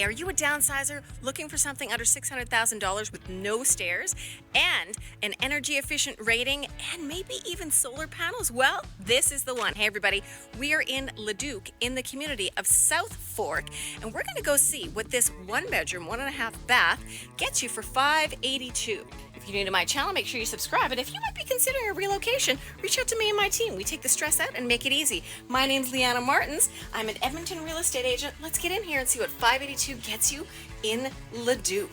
Are you a downsizer looking for something under $600,000 with no stairs and an energy efficient rating and maybe even solar panels? Well, this is the one. Hey everybody, we are in Leduc in the community of South Fork, and we're going to go see what this 1-bedroom, 1.5 bath gets you for $582. If you're new to my channel, make sure you subscribe. And if you might be considering a relocation, reach out to me and my team. We take the stress out and make it easy. My name's Leanna Martens. I'm an Edmonton real estate agent. Let's get in here and see what $582 gets you in Leduc.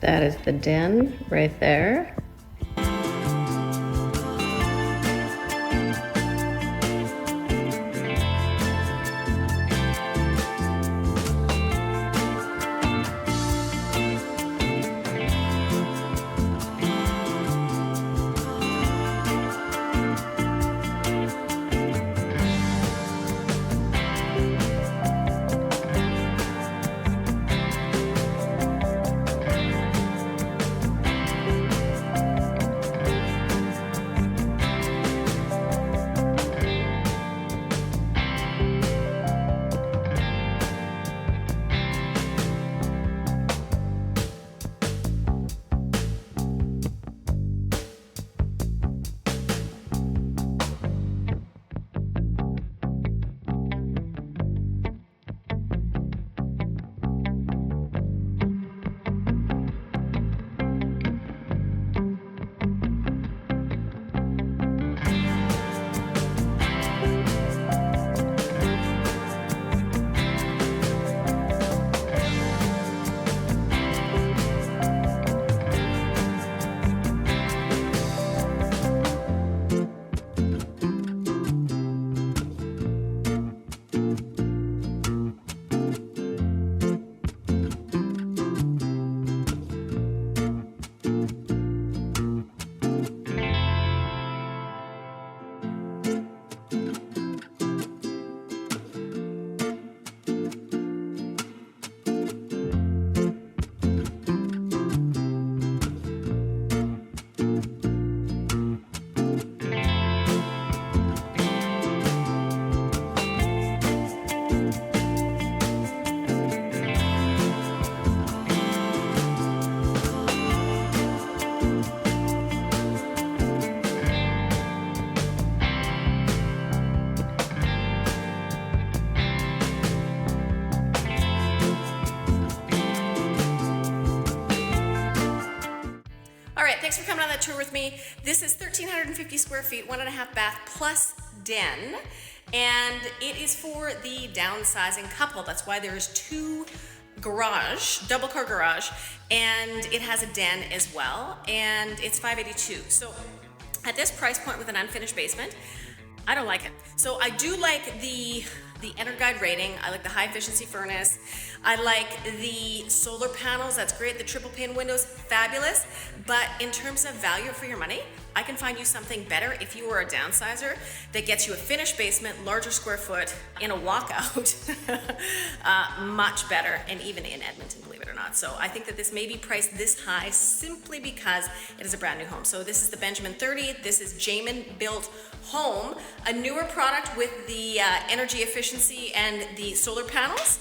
That is the den right there. Thanks for coming on that tour with me. This is 1,350 square feet, 1.5 bath plus den, and it is for the downsizing couple. That's why there's 2 garage, double car garage, and it has a den as well, and it's $582. So at this price point with an unfinished basement, I don't like it. So I do like the EnerGuide rating. I like the high efficiency furnace. I like the solar panels. That's great. The triple pane windows, fabulous. But in terms of value for your money, I can find you something better if you are a downsizer that gets you a finished basement, larger square foot, in a walkout, much better, and even in Edmonton, believe it or not. So I think that this may be priced this high simply because it is a brand new home. So this is the Benjamin 30. This is Jamin built home, a newer product with the energy efficiency and the solar panels.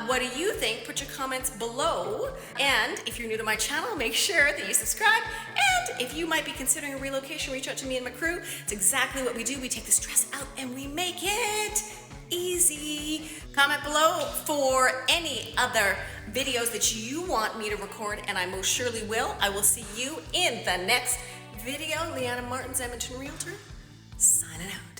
What do you think? Put your comments below. And if you're new to my channel, make sure that you subscribe. And if you might be considering a relocation, reach out to me and my crew. It's exactly what we do. We take the stress out and we make it easy. Comment below for any other videos that you want me to record, and I most surely will. I will see you in the next video. Leanna, Martens, Edmonton Realtor, signing out.